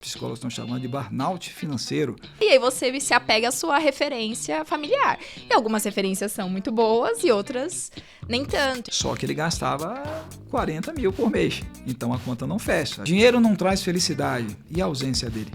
Psicólogos estão chamando de burnout financeiro. E aí você se apega à sua referência familiar. E algumas referências são muito boas e outras nem tanto. Só que ele gastava 40 mil por mês, então a conta não fecha. Dinheiro não traz felicidade, e a ausência dele?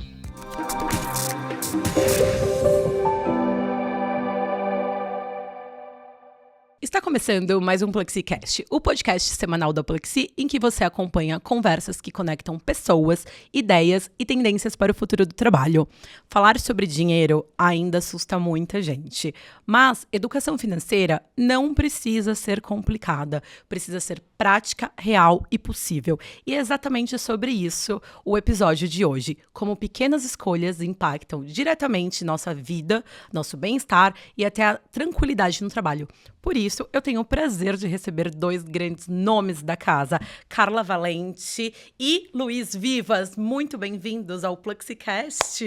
Está começando mais um PlexiCast, o podcast semanal da Plexi, em que você acompanha conversas que conectam pessoas, ideias e tendências para o futuro do trabalho. Falar sobre dinheiro ainda assusta muita gente, mas educação financeira não precisa ser complicada, precisa ser prática, real e possível. E é exatamente sobre isso o episódio de hoje, como pequenas escolhas impactam diretamente nossa vida, nosso bem-estar e até a tranquilidade no trabalho. Por isso, eu tenho o prazer de receber dois grandes nomes da casa, Carla Valente e Luiz Vivas. Muito bem-vindos ao PlexiCast.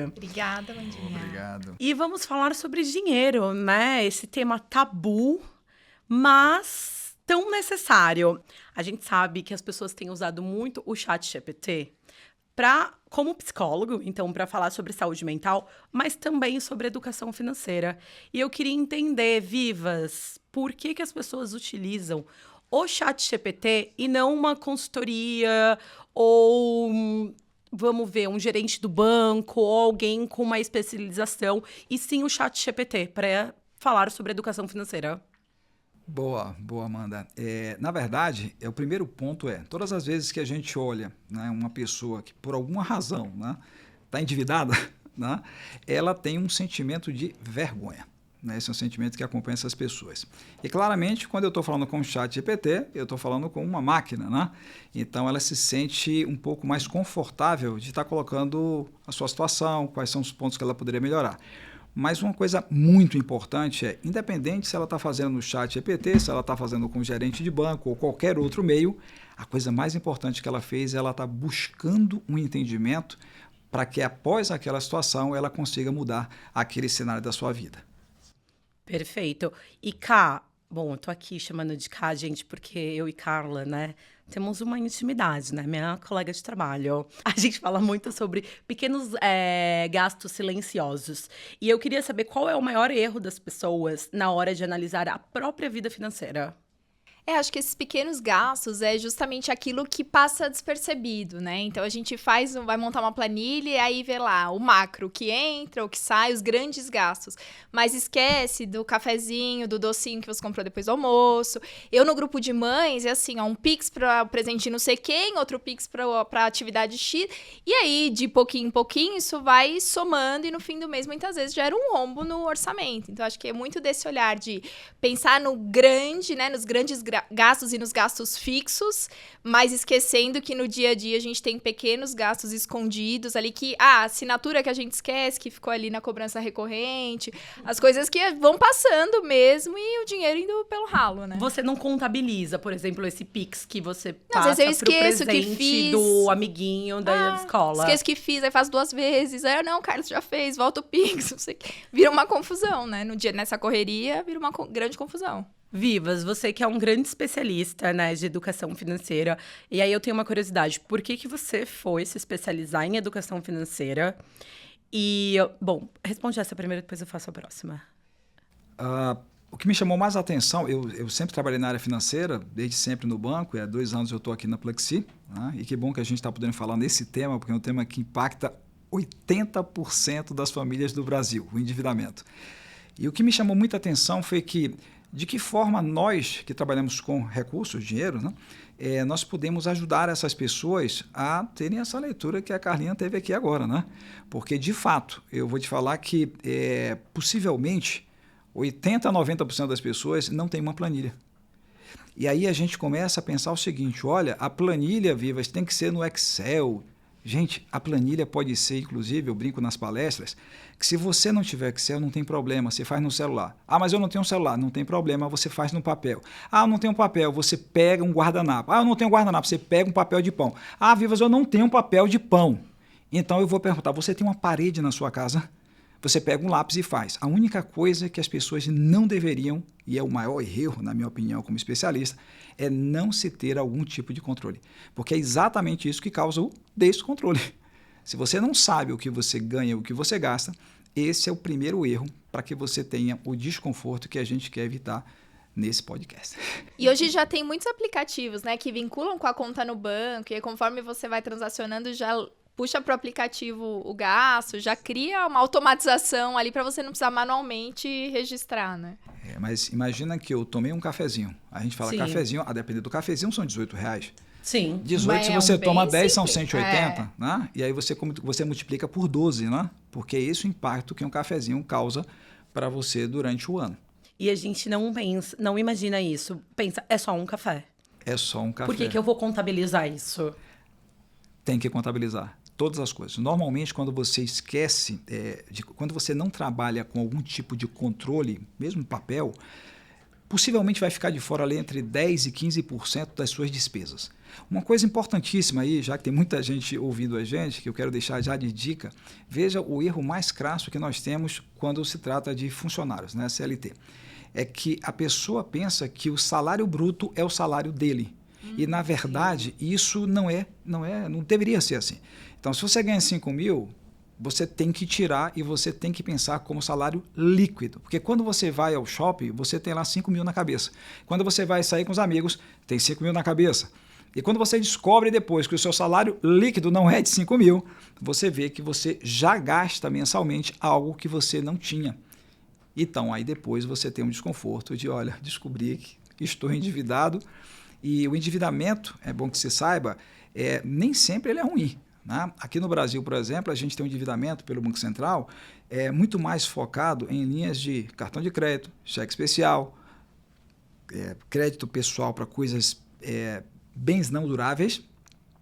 Obrigada, Mandinha. Obrigado. E vamos falar sobre dinheiro, né? Esse tema tabu, mas tão necessário. A gente sabe que as pessoas têm usado muito o ChatGPT como psicólogo, então, para falar sobre saúde mental, mas também sobre educação financeira. E eu queria entender, Vivas, por que as pessoas utilizam o ChatGPT e não uma consultoria ou, vamos ver, um gerente do banco ou alguém com uma especialização, e sim o ChatGPT para falar sobre educação financeira? Boa, Amanda. Na verdade, o primeiro ponto todas as vezes que a gente olha, né, uma pessoa que por alguma razão está endividada, né, ela tem um sentimento de vergonha. Né, esse é um sentimento que acompanha essas pessoas. E claramente, quando eu estou falando com o ChatGPT, eu estou falando com uma máquina, né? Então ela se sente um pouco mais confortável de estar colocando a sua situação, quais são os pontos que ela poderia melhorar. Mas uma coisa muito importante independente se ela está fazendo no ChatGPT, se ela está fazendo com um gerente de banco ou qualquer outro meio, a coisa mais importante que ela fez, ela está buscando um entendimento para que após aquela situação ela consiga mudar aquele cenário da sua vida. Perfeito. E Cá, bom, eu tô aqui chamando de Cá, gente, porque eu e Carla, né, temos uma intimidade, né? Minha colega de trabalho. A gente fala muito sobre pequenos gastos silenciosos. E eu queria saber qual é o maior erro das pessoas na hora de analisar a própria vida financeira. Acho que esses pequenos gastos é justamente aquilo que passa despercebido, né? Então, a gente vai montar uma planilha e aí vê lá o macro que entra, o que sai, os grandes gastos. Mas esquece do cafezinho, do docinho que você comprou depois do almoço. Eu, no grupo de mães, é assim, um Pix para presente não sei quem, outro Pix para atividade X. E aí, de pouquinho em pouquinho, isso vai somando e no fim do mês, muitas vezes, gera um rombo no orçamento. Então, acho que é muito desse olhar de pensar no grande, né? Nos grandes gastos e nos gastos fixos, mas esquecendo que no dia a dia a gente tem pequenos gastos escondidos ali que, a assinatura que a gente esquece, que ficou ali na cobrança recorrente, as coisas que vão passando mesmo e o dinheiro indo pelo ralo, né? Você não contabiliza, por exemplo, esse Pix que você Às passa vezes eu esqueço pro presente que fiz. do amiguinho da escola. Esqueço que fiz, aí faço 2 vezes. Aí, não, Carlos já fez, volta o Pix, não sei o quê. Vira uma confusão, né? No dia, nessa correria, vira uma grande confusão. Vivas, você que é um grande especialista, né, de educação financeira, e aí eu tenho uma curiosidade, por que você foi se especializar em educação financeira? E, bom, responde essa primeiro, depois eu faço a próxima. O que me chamou mais a atenção, eu sempre trabalhei na área financeira, desde sempre no banco, e há 2 anos eu estou aqui na Plexi, né, e que bom que a gente está podendo falar nesse tema, porque é um tema que impacta 80% das famílias do Brasil, o endividamento. E o que me chamou muita atenção foi que de que forma nós, que trabalhamos com recursos, dinheiro, né, nós podemos ajudar essas pessoas a terem essa leitura que a Carlinha teve aqui agora, né? Porque, de fato, eu vou te falar que possivelmente 80% a 90% das pessoas não tem uma planilha. E aí a gente começa a pensar o seguinte, olha, a planilha, Vivas, tem que ser no Excel. Gente, a planilha pode ser, inclusive, eu brinco nas palestras, que se você não tiver Excel, não tem problema, você faz no celular. Ah, mas eu não tenho um celular, não tem problema, você faz no papel. Ah, eu não tenho papel, você pega um guardanapo. Ah, eu não tenho guardanapo, você pega um papel de pão. Ah, Vivas, eu não tenho um papel de pão. Então eu vou perguntar, você tem uma parede na sua casa? Você pega um lápis e faz. A única coisa que as pessoas não deveriam, e é o maior erro, na minha opinião, como especialista, é não se ter algum tipo de controle. Porque é exatamente isso que causa o descontrole. Se você não sabe o que você ganha e o que você gasta, esse é o primeiro erro para que você tenha o desconforto que a gente quer evitar nesse podcast. E hoje já tem muitos aplicativos, né, que vinculam com a conta no banco, e aí, conforme você vai transacionando, já puxa para o aplicativo o gasto, já cria uma automatização ali para você não precisar manualmente registrar, né? Mas imagina que eu tomei um cafezinho. A gente fala cafezinho, a depender do cafezinho são R$18. Sim. 18, se você toma 10, são simples. 180, né? E aí você multiplica por 12, né? Porque é esse o impacto que um cafezinho causa para você durante o ano. E a gente não imagina isso. Pensa, é só um café. É só um café. Por que eu vou contabilizar isso? Tem que contabilizar todas as coisas. Normalmente, quando você esquece, quando você não trabalha com algum tipo de controle, mesmo papel, possivelmente vai ficar de fora ali entre 10% e 15% das suas despesas. Uma coisa importantíssima aí, já que tem muita gente ouvindo a gente, que eu quero deixar já de dica, veja o erro mais crasso que nós temos quando se trata de funcionários, né, CLT. É que a pessoa pensa que o salário bruto é o salário dele. E, na verdade, isso não deveria ser assim. Então, se você ganha 5 mil, você tem que tirar e você tem que pensar como salário líquido. Porque quando você vai ao shopping, você tem lá 5 mil na cabeça. Quando você vai sair com os amigos, tem 5 mil na cabeça. E quando você descobre depois que o seu salário líquido não é de 5 mil, você vê que você já gasta mensalmente algo que você não tinha. Então, aí depois você tem um desconforto de, olha, descobri que estou endividado. E o endividamento, é bom que você saiba, nem sempre ele é ruim. Né? Aqui no Brasil, por exemplo, a gente tem um endividamento pelo Banco Central muito mais focado em linhas de cartão de crédito, cheque especial, crédito pessoal para coisas, bens não duráveis.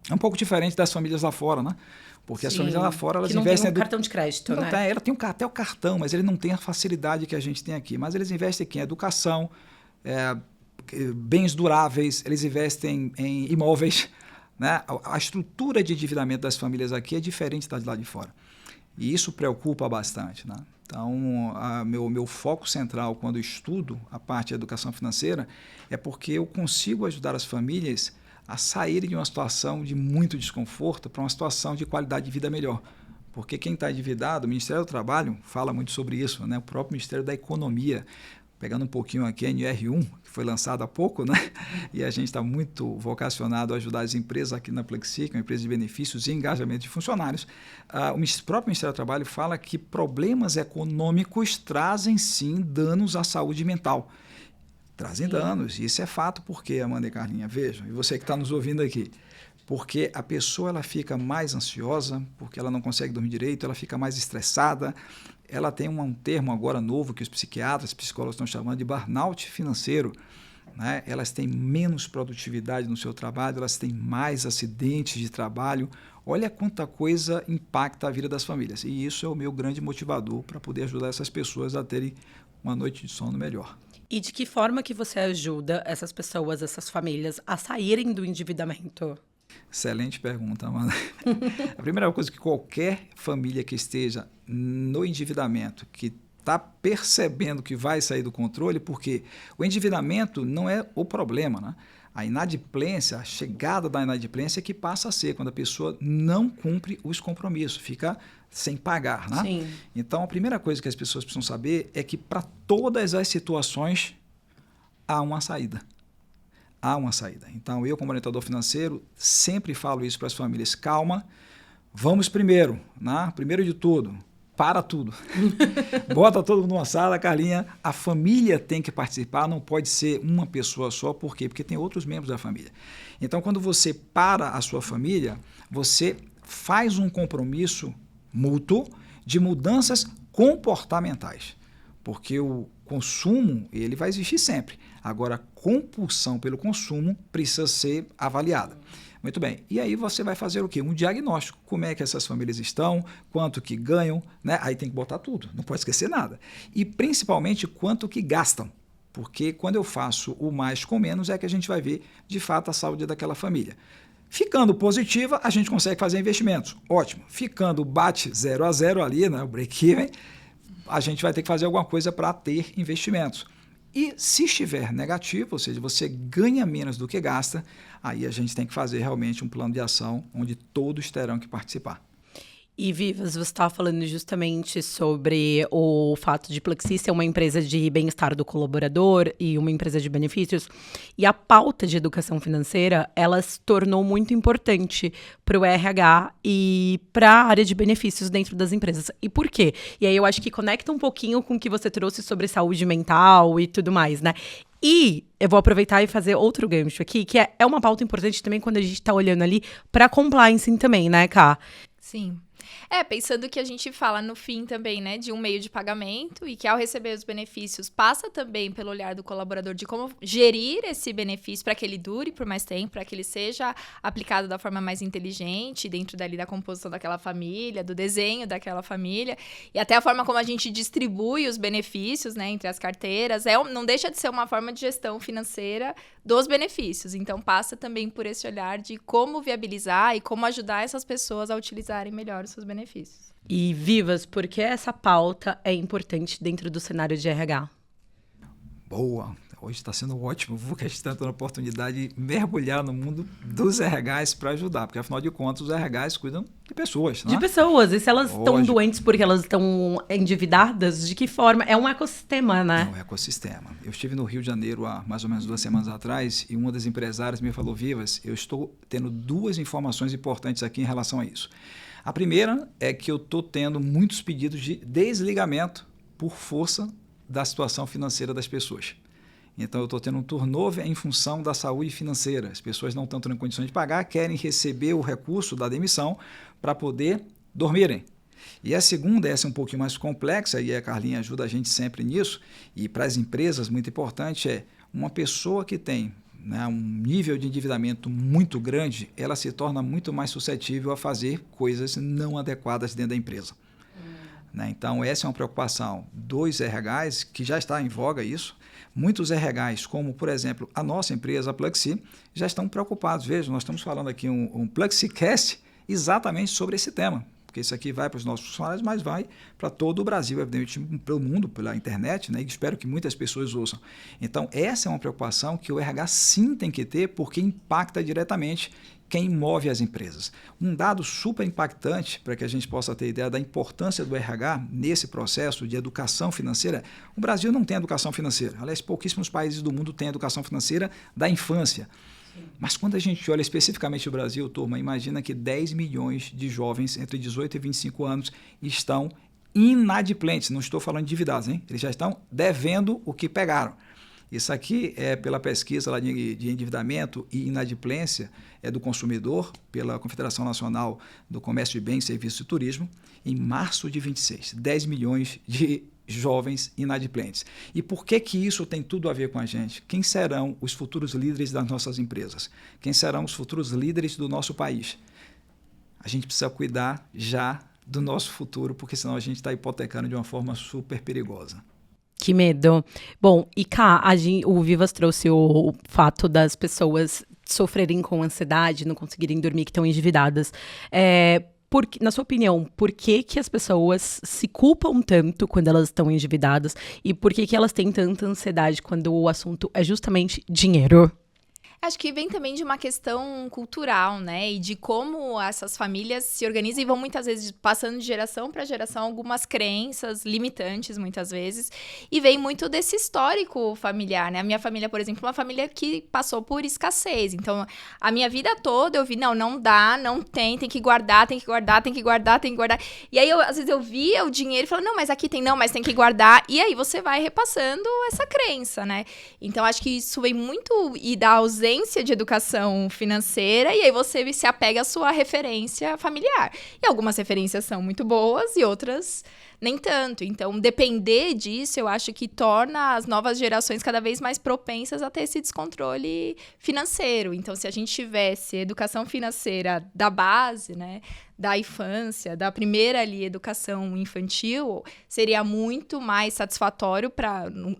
É um pouco diferente das famílias lá fora, né? Porque as famílias lá fora, elas investem... Tem um cartão de crédito, não né? Tem, ela tem até o cartão, mas ele não tem a facilidade que a gente tem aqui. Mas eles investem aqui em educação, bens duráveis, eles investem em imóveis. Né? A estrutura de endividamento das famílias aqui é diferente da de lá de fora. E isso preocupa bastante. Né? Então, meu foco central quando estudo a parte de educação financeira é porque eu consigo ajudar as famílias a saírem de uma situação de muito desconforto para uma situação de qualidade de vida melhor. Porque quem está endividado, o Ministério do Trabalho fala muito sobre isso, né? O próprio Ministério da Economia, pegando um pouquinho aqui a NR1, que foi lançada há pouco, né? E a gente está muito vocacionado a ajudar as empresas aqui na Plexi, que é uma empresa de benefícios e engajamento de funcionários. O próprio Ministério do Trabalho fala que problemas econômicos trazem, sim, danos à saúde mental. Trazem danos, e isso é fato, porque, Amanda e Carlinha, vejam, e você que está nos ouvindo aqui, porque a pessoa ela fica mais ansiosa, porque ela não consegue dormir direito, ela fica mais estressada, ela tem um termo agora novo que os psiquiatras, psicólogos estão chamando de burnout financeiro, né? Elas têm menos produtividade no seu trabalho, elas têm mais acidentes de trabalho, olha quanta coisa impacta a vida das famílias, e isso é o meu grande motivador para poder ajudar essas pessoas a terem uma noite de sono melhor. E de que forma que você ajuda essas pessoas, essas famílias, a saírem do endividamento? Excelente pergunta, Amanda. A primeira coisa que qualquer família que esteja no endividamento, que está percebendo que vai sair do controle, porque o endividamento não é o problema, né? A inadimplência, a chegada da inadimplência é que passa a ser quando a pessoa não cumpre os compromissos, fica sem pagar, né? Sim. Então, a primeira coisa que as pessoas precisam saber é que para todas as situações há uma saída. Há uma saída. Então, eu, como orientador financeiro, sempre falo isso para as famílias. Calma, vamos primeiro, né? Primeiro de tudo, para tudo. Bota todo mundo numa sala, Carlinha. A família tem que participar, não pode ser uma pessoa só. Por quê? Porque tem outros membros da família. Então, quando você para a sua família, você faz um compromisso mútuo de mudanças comportamentais. Porque o consumo, ele vai existir sempre. Agora, a compulsão pelo consumo precisa ser avaliada. Muito bem. E aí você vai fazer o quê? Um diagnóstico. Como é que essas famílias estão, quanto que ganham, né? Aí tem que botar tudo, não pode esquecer nada. E principalmente quanto que gastam. Porque quando eu faço o mais com menos é que a gente vai ver, de fato, a saúde daquela família. Ficando positiva, a gente consegue fazer investimentos. Ótimo. Ficando bate 0 a 0 ali, né? O break-even, a gente vai ter que fazer alguma coisa para ter investimentos. E se estiver negativo, ou seja, você ganha menos do que gasta, aí a gente tem que fazer realmente um plano de ação onde todos terão que participar. E Vivas, você estava falando justamente sobre o fato de Plexi ser uma empresa de bem-estar do colaborador e uma empresa de benefícios. E a pauta de educação financeira, ela se tornou muito importante para o RH e para a área de benefícios dentro das empresas. E por quê? E aí eu acho que conecta um pouquinho com o que você trouxe sobre saúde mental e tudo mais, né? E eu vou aproveitar e fazer outro gancho aqui, que é uma pauta importante também quando a gente está olhando ali para compliance também, né, Ká? Sim. Pensando que a gente fala no fim também, né, de um meio de pagamento e que ao receber os benefícios passa também pelo olhar do colaborador de como gerir esse benefício para que ele dure por mais tempo, para que ele seja aplicado da forma mais inteligente dentro dali da composição daquela família, do desenho daquela família e até a forma como a gente distribui os benefícios, né, entre as carteiras, não deixa de ser uma forma de gestão financeira dos benefícios. Então passa também por esse olhar de como viabilizar e como ajudar essas pessoas a utilizarem melhor os seus benefícios. E Vivas, por que essa pauta é importante dentro do cenário de RH? Boa! Hoje está sendo ótimo, porque a gente está tendo a oportunidade de mergulhar no mundo dos RHs para ajudar, porque afinal de contas os RHs cuidam de pessoas, né? De pessoas, e se elas estão doentes porque elas estão endividadas, de que forma? É um ecossistema, né? É um ecossistema. Eu estive no Rio de Janeiro há mais ou menos 2 semanas atrás e uma das empresárias me falou, Vivas, eu estou tendo 2 informações importantes aqui em relação a isso. A primeira é que eu estou tendo muitos pedidos de desligamento por força da situação financeira das pessoas. Então, eu estou tendo um turnover em função da saúde financeira. As pessoas não estão tendo condições de pagar, querem receber o recurso da demissão para poder dormirem. E a segunda, essa é um pouquinho mais complexa, e a Carlinha ajuda a gente sempre nisso, e para as empresas, muito importante, é uma pessoa que tem, né, um nível de endividamento muito grande, ela se torna muito mais suscetível a fazer coisas não adequadas dentro da empresa. Né? Então, essa é uma preocupação dos RHs, que já está em voga isso. Muitos RHs, como, por exemplo, a nossa empresa, a Plexi, já estão preocupados. Veja, nós estamos falando aqui um PlexiCast exatamente sobre esse tema. Porque isso aqui vai para os nossos funcionários, mas vai para todo o Brasil, evidentemente, pelo mundo, pela internet, né? E espero que muitas pessoas ouçam. Então, essa é uma preocupação que o RH sim tem que ter, porque impacta diretamente quem move as empresas. Um dado super impactante para que a gente possa ter ideia da importância do RH nesse processo de educação financeira. O Brasil não tem educação financeira. Aliás, pouquíssimos países do mundo têm educação financeira da infância. Mas quando a gente olha especificamente o Brasil, turma, imagina que 10 milhões de jovens entre 18 e 25 anos estão inadimplentes. Não estou falando de endividados, hein? Eles já estão devendo o que pegaram. Isso aqui é pela pesquisa lá de endividamento e inadimplência do consumidor, pela Confederação Nacional do Comércio de Bens, Serviços e Turismo, em março de 26, 10 milhões de jovens inadimplentes. E por que isso tem tudo a ver com a gente? Quem serão os futuros líderes das nossas empresas? Quem serão os futuros líderes do nosso país? A gente precisa cuidar já do nosso futuro, porque senão a gente está hipotecando de uma forma super perigosa. Que medo. Bom, e cá, o Vivas trouxe o fato das pessoas sofrerem com ansiedade, não conseguirem dormir, que estão endividadas. Na sua opinião, por que as pessoas se culpam tanto quando elas estão endividadas e por que elas têm tanta ansiedade quando o assunto é justamente dinheiro? Acho que vem também de uma questão cultural, né? E de como essas famílias se organizam e vão muitas vezes passando de geração para geração algumas crenças limitantes, muitas vezes. E vem muito desse histórico familiar, né? A minha família, por exemplo, é uma família que passou por escassez. Então, a minha vida toda eu vi, não dá, não tem que guardar, tem que guardar, tem que guardar, tem que guardar. E aí, às vezes, eu via o dinheiro e falava, não, mas aqui tem, não, mas tem que guardar. E aí, você vai repassando essa crença, né? Então, acho que isso vem muito e da ausência de educação financeira, e aí você se apega à sua referência familiar. E algumas referências são muito boas e outras nem tanto. Então, depender disso, eu acho que torna as novas gerações cada vez mais propensas a ter esse descontrole financeiro. Então, se a gente tivesse educação financeira da base, né, da infância, da primeira ali, educação infantil, seria muito mais satisfatório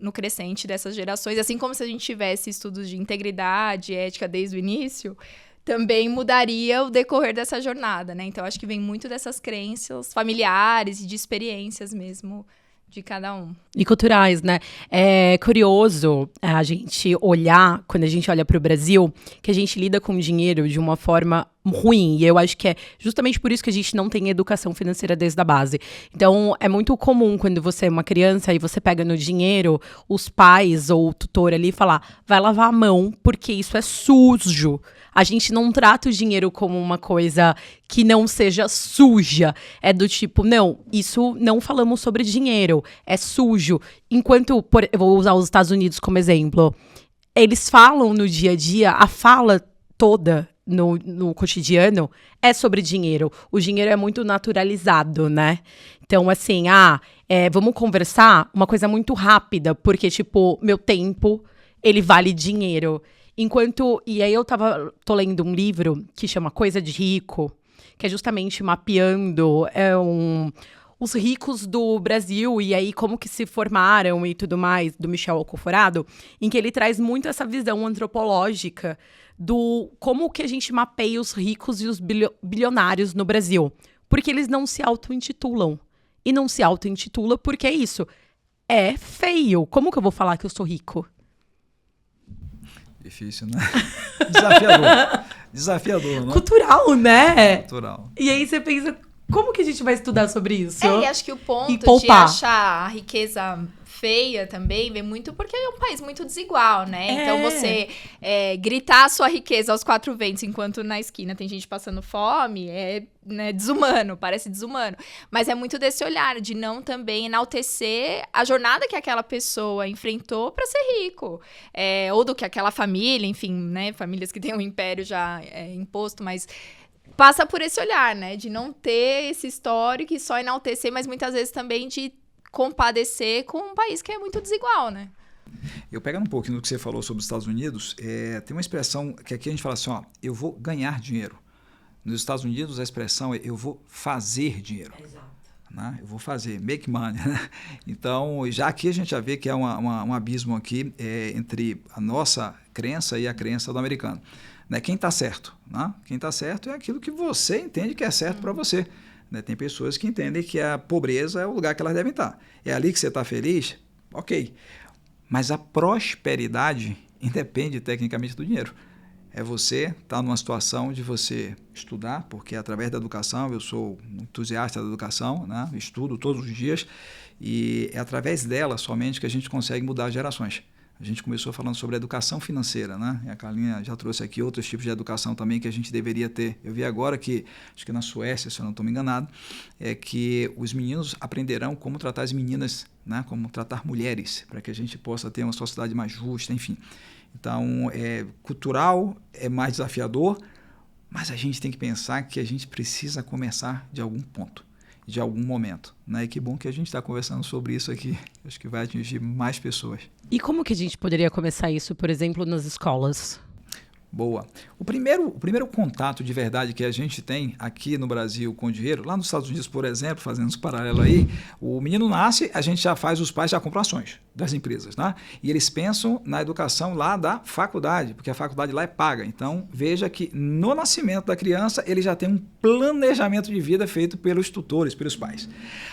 no crescente dessas gerações. Assim como se a gente tivesse estudos de integridade, ética desde o início, também mudaria o decorrer dessa jornada, né? Então, acho que vem muito dessas crenças familiares e de experiências mesmo de cada um. E culturais, né? É curioso a gente olhar, quando a gente olha para o Brasil, que a gente lida com dinheiro de uma forma ruim. E eu acho que é justamente por isso que a gente não tem educação financeira desde a base. Então, é muito comum quando você é uma criança e você pega no dinheiro, os pais ou o tutor ali falar, vai lavar a mão, porque isso é sujo. A gente não trata o dinheiro como uma coisa que não seja suja. É do tipo, não, isso não falamos sobre dinheiro, é sujo. Enquanto, eu vou usar os Estados Unidos como exemplo, eles falam no dia a dia, a fala toda no cotidiano é sobre dinheiro. O dinheiro é muito naturalizado, né? Então, assim, vamos conversar uma coisa muito rápida, porque, tipo, meu tempo, ele vale dinheiro. E aí tô lendo um livro que chama Coisa de Rico, que é justamente mapeando os ricos do Brasil e aí como que se formaram e tudo mais, do Michel Alcoforado, em que ele traz muito essa visão antropológica do como que a gente mapeia os ricos e os bilionários no Brasil. Porque eles não se auto-intitulam. E não se auto-intitula porque é isso. É feio. Como que eu vou falar que eu sou rico? Difícil, né? Desafiador. Desafiador, né? Cultural, né? Cultural. E aí você pensa, como que a gente vai estudar sobre isso? E acho que o ponto de achar a riqueza feia também vem muito porque é um país muito desigual, né? Então você gritar a sua riqueza aos 4 ventos enquanto na esquina tem gente passando fome né, desumano, parece desumano. Mas é muito desse olhar de não também enaltecer a jornada que aquela pessoa enfrentou para ser rico. Ou do que aquela família, enfim, né? Famílias que têm um império já imposto, mas passa por esse olhar, né? De não ter esse histórico e só enaltecer, mas muitas vezes também de compadecer com um país que é muito desigual, né? Eu pegando um pouquinho do que você falou sobre os Estados Unidos, tem uma expressão que aqui a gente fala assim, eu vou ganhar dinheiro. Nos Estados Unidos a expressão é eu vou fazer dinheiro. Exato. Né? Eu vou fazer, make money. Né? Então, já aqui a gente já vê que há um abismo aqui entre a nossa crença e a crença do americano. Né? Quem está certo? Né? Quem está certo é aquilo que você entende que é certo para você. Né? Tem pessoas que entendem que a pobreza é o lugar que elas devem estar. É ali que você está feliz? Ok. Mas a prosperidade independe tecnicamente do dinheiro. É você estar numa situação de você estudar, porque através da educação, eu sou um entusiasta da educação, né? Estudo todos os dias, e é através dela somente que a gente consegue mudar as gerações. A gente começou falando sobre a educação financeira, né? E a Carlinha já trouxe aqui outros tipos de educação também que a gente deveria ter. Eu vi agora que, acho que na Suécia, se eu não estou me enganado, é que os meninos aprenderão como tratar as meninas, né? Como tratar mulheres, para que a gente possa ter uma sociedade mais justa, enfim. Então, cultural é mais desafiador, mas a gente tem que pensar que a gente precisa começar de algum ponto, de algum momento. Né? E que bom que a gente está conversando sobre isso aqui. Acho que vai atingir mais pessoas. E como que a gente poderia começar isso, por exemplo, nas escolas? Boa. O primeiro contato de verdade que a gente tem aqui no Brasil com dinheiro, lá nos Estados Unidos, por exemplo, fazendo esse paralelo aí, o menino nasce, a gente já faz, os pais já compram ações das empresas, né? E eles pensam na educação lá da faculdade, porque a faculdade lá é paga. Então, veja que no nascimento da criança, ele já tem um planejamento de vida feito pelos tutores, pelos pais.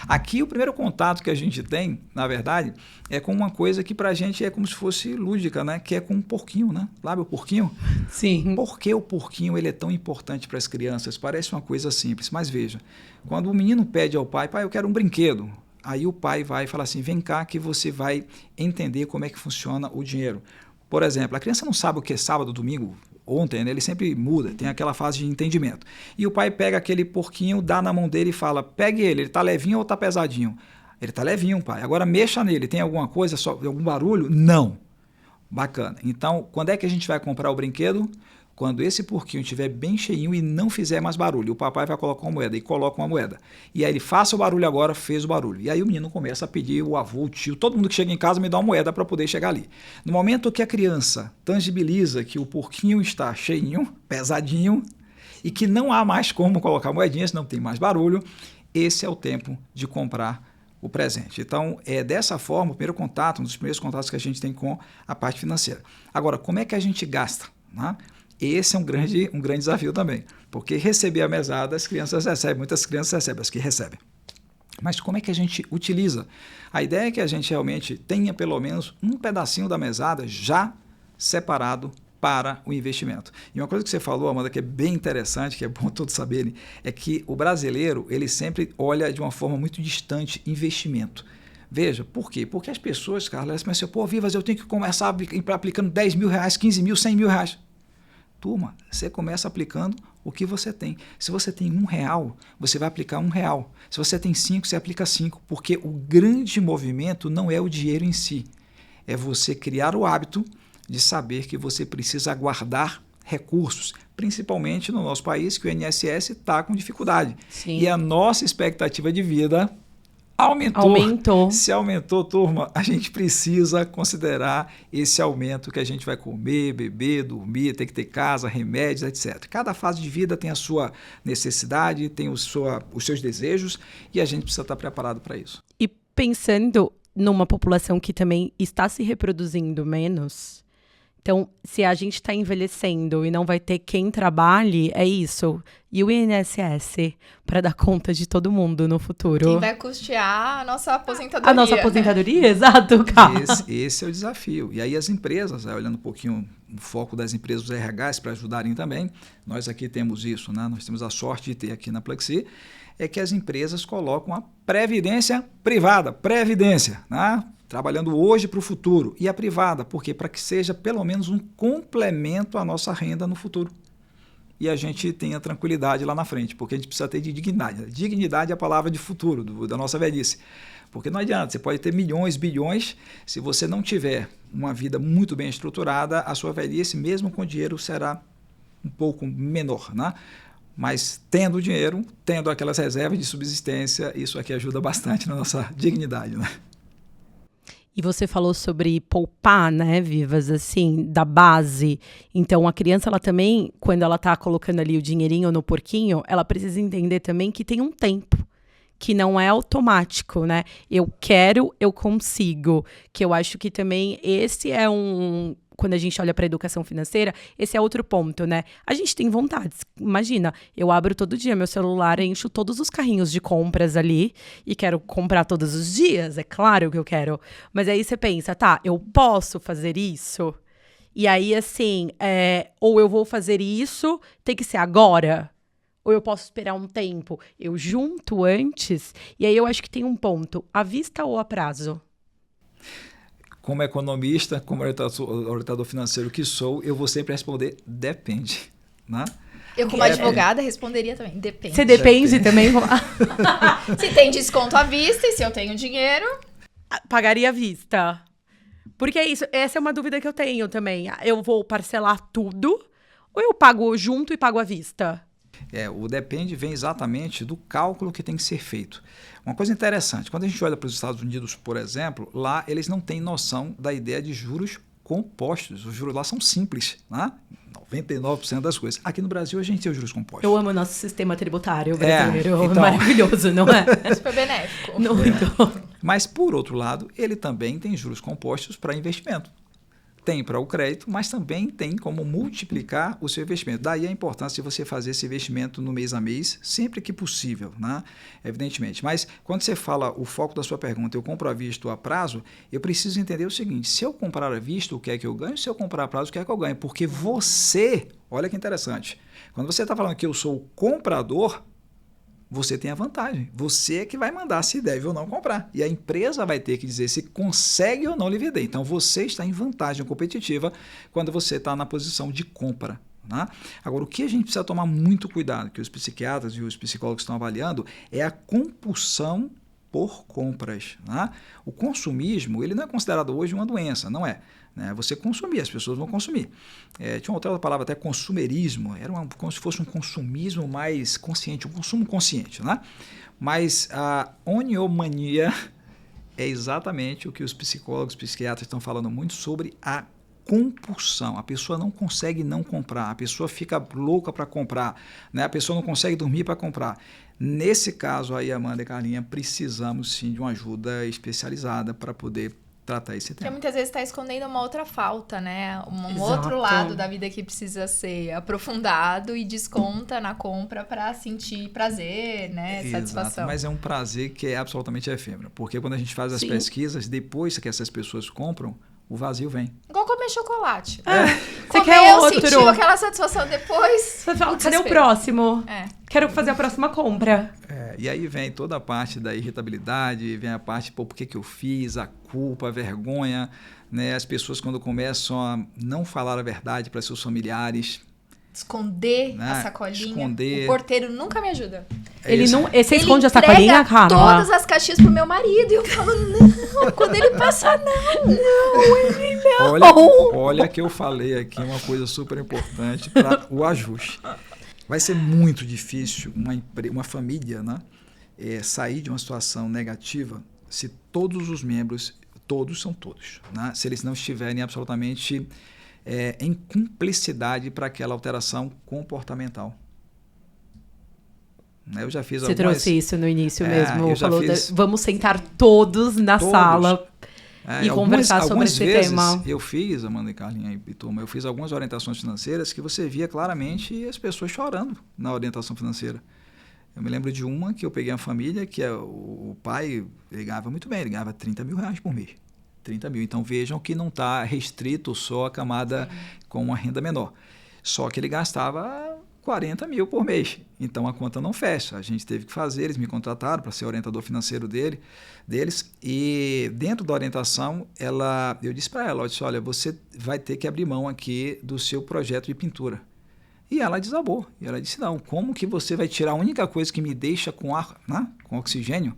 Aqui, o primeiro contato que a gente tem, na verdade, é com uma coisa que pra gente é como se fosse lúdica, né? Que é com um porquinho, né? Sabe o porquinho? Sim. Por que o porquinho ele é tão importante para as crianças? Parece uma coisa simples, mas veja, quando o menino pede ao pai, eu quero um brinquedo, aí o pai vai falar assim, vem cá que você vai entender como é que funciona o dinheiro. Por exemplo, a criança não sabe o que é sábado, domingo, ontem, né? Ele sempre muda, tem aquela fase de entendimento. E o pai pega aquele porquinho, dá na mão dele e fala, pegue ele está levinho ou está pesadinho? Ele está levinho, pai. Agora mexa nele, tem alguma coisa, algum barulho? Não. Bacana. Então, quando é que a gente vai comprar o brinquedo? Quando esse porquinho estiver bem cheinho e não fizer mais barulho. O papai vai colocar uma moeda e coloca uma moeda. E aí ele faça o barulho agora, fez o barulho. E aí o menino começa a pedir o avô, o tio, todo mundo que chega em casa me dá uma moeda para poder chegar ali. No momento que a criança tangibiliza que o porquinho está cheinho, pesadinho, e que não há mais como colocar moedinhas, não tem mais barulho, esse é o tempo de comprar o presente. Então, é dessa forma, o primeiro contato, um dos primeiros contatos que a gente tem com a parte financeira. Agora, como é que a gente gasta? Né? Esse é um grande desafio também, porque receber a mesada, as crianças recebem, muitas crianças recebem, as que recebem. Mas como é que a gente utiliza? A ideia é que a gente realmente tenha pelo menos um pedacinho da mesada já separado para o investimento. E uma coisa que você falou, Amanda, que é bem interessante, que é bom todos saberem, é que o brasileiro, ele sempre olha de uma forma muito distante investimento. Veja, por quê? Porque as pessoas, Carla, elas pensam, pô, Vivas, eu tenho que começar aplicando 10 mil reais, 15 mil, 100 mil reais. Turma, você começa aplicando o que você tem. Se você tem R$1, você vai aplicar R$1. Se você tem 5, você aplica 5, porque o grande movimento não é o dinheiro em si, é você criar o hábito de saber que você precisa guardar recursos, principalmente no nosso país, que o INSS está com dificuldade. Sim. E a nossa expectativa de vida aumentou. Se aumentou, turma, a gente precisa considerar esse aumento que a gente vai comer, beber, dormir, tem que ter casa, remédios, etc. Cada fase de vida tem a sua necessidade, tem os seus desejos e a gente precisa estar preparado para isso. E pensando numa população que também está se reproduzindo menos, então, se a gente está envelhecendo e não vai ter quem trabalhe, é isso. E o INSS para dar conta de todo mundo no futuro. Quem vai custear a nossa aposentadoria. A nossa aposentadoria, exato, cara. Esse é o desafio. E aí as empresas, olhando um pouquinho o foco das empresas, os RHs, para ajudarem também, nós aqui temos isso, né? Nós temos a sorte de ter aqui na Plexi, é que as empresas colocam a previdência privada, previdência, né? Trabalhando hoje para o futuro. E a privada, por quê? Para que seja pelo menos um complemento à nossa renda no futuro. E a gente tenha tranquilidade lá na frente, porque a gente precisa ter de dignidade. Dignidade é a palavra de futuro, da nossa velhice. Porque não adianta, você pode ter milhões, bilhões, se você não tiver uma vida muito bem estruturada, a sua velhice, mesmo com dinheiro, será um pouco menor, né? Mas tendo dinheiro, tendo aquelas reservas de subsistência, isso aqui ajuda bastante na nossa dignidade, né? E você falou sobre poupar, né, Vivas, assim, da base. Então, a criança, ela também, quando ela tá colocando ali o dinheirinho no porquinho, ela precisa entender também que tem um tempo, que não é automático, né? Eu quero, eu consigo. Que eu acho que também esse é quando a gente olha para a educação financeira, esse é outro ponto, né? A gente tem vontades. Imagina, eu abro todo dia meu celular, encho todos os carrinhos de compras ali e quero comprar todos os dias, é claro que eu quero. Mas aí você pensa, tá, eu posso fazer isso? E aí, assim, ou eu vou fazer isso, tem que ser agora? Ou eu posso esperar um tempo? Eu junto antes? E aí eu acho que tem um ponto, à vista ou a prazo? Como economista, como orientador financeiro que sou, eu vou sempre responder depende, né? Eu, como advogada, responderia também, depende. Você depende também? Se tem desconto à vista e se eu tenho dinheiro... Pagaria à vista. Porque é isso, essa é uma dúvida que eu tenho também. Eu vou parcelar tudo ou eu pago junto e pago à vista? O depende vem exatamente do cálculo que tem que ser feito. Uma coisa interessante, quando a gente olha para os Estados Unidos, por exemplo, lá eles não têm noção da ideia de juros compostos. Os juros lá são simples, né? 99% das coisas. Aqui no Brasil a gente tem os juros compostos. Eu amo o nosso sistema tributário brasileiro, então, maravilhoso, não é? Super benéfico. Mas, por outro lado, ele também tem juros compostos para investimento. Tem para o crédito, mas também tem como multiplicar o seu investimento. Daí a importância de você fazer esse investimento no mês a mês, sempre que possível, né? Evidentemente. Mas quando você fala o foco da sua pergunta, eu compro à vista ou a prazo, eu preciso entender o seguinte, se eu comprar à vista, o que é que eu ganho? Se eu comprar a prazo, o que é que eu ganho? Porque você, olha que interessante, quando você está falando que eu sou o comprador, você tem a vantagem. Você é que vai mandar se deve ou não comprar. E a empresa vai ter que dizer se consegue ou não lhe vender. Então, você está em vantagem competitiva quando você está na posição de compra. Né? Agora, o que a gente precisa tomar muito cuidado, que os psiquiatras e os psicólogos estão avaliando, é a compulsão por compras. Né? O consumismo, ele não é considerado hoje uma doença, não é. Você consumir, as pessoas vão consumir. Tinha uma outra palavra, até consumerismo, era como se fosse um consumismo mais consciente, um consumo consciente. Né? Mas a oniomania é exatamente o que os psicólogos, psiquiatras estão falando muito sobre a compulsão. A pessoa não consegue não comprar, a pessoa fica louca para comprar, né? A pessoa não consegue dormir para comprar. Nesse caso aí, Amanda e Carlinha, precisamos sim de uma ajuda especializada para poder tratar esse Porque tema. muitas vezes está escondendo uma outra falta, né? Um Exato. outro lado da vida que precisa ser aprofundado e desconta na compra para sentir prazer, né? Satisfação. Exato, mas é um prazer que é absolutamente efêmero. Porque quando a gente faz as Sim. pesquisas, depois que essas pessoas compram, o vazio vem. Igual comer chocolate. Você quer outro? Sentiu aquela satisfação depois. Você fala, o cadê o desespero. próximo? É. Quero fazer a próxima compra. E aí vem toda a parte da irritabilidade, vem a parte, por que eu fiz, a culpa, a vergonha, né? As pessoas quando começam a não falar a verdade para seus familiares. Esconder Né? a sacolinha. Esconder. O porteiro nunca me ajuda. Ele isso. não. Você Ele esconde a entrega sacolinha, Carla? todas as caixinhas pro meu marido. E eu falo, não, quando ele passar, não. Olha que eu falei aqui uma coisa super importante para o ajuste. Vai ser muito difícil uma família, né, sair de uma situação negativa se todos os membros, todos são todos, né, se eles não estiverem absolutamente em cumplicidade para aquela alteração comportamental. Eu já fiz Você algumas... trouxe isso no início mesmo. eu já Falou, fiz- vamos sentar todos na Todos. sala e conversar sobre algumas esse vezes tema. Eu fiz, Amanda e Carlinha e turma, eu fiz algumas orientações financeiras que você via claramente as pessoas chorando na orientação financeira. Eu me lembro de uma que eu peguei uma família que o pai ele ganhava muito bem, ele ganhava R$30 mil por mês. 30 mil. Então vejam que não está restrito só a camada com uma renda menor. Só que ele gastava 40 mil por mês. Então a conta não fecha. A gente teve que fazer, eles me contrataram para ser orientador financeiro deles. E dentro da orientação, eu disse para ela, olha, você vai ter que abrir mão aqui do seu projeto de pintura. E ela desabou. E ela disse, não, como que você vai tirar a única coisa que me deixa com ar, né, com oxigênio?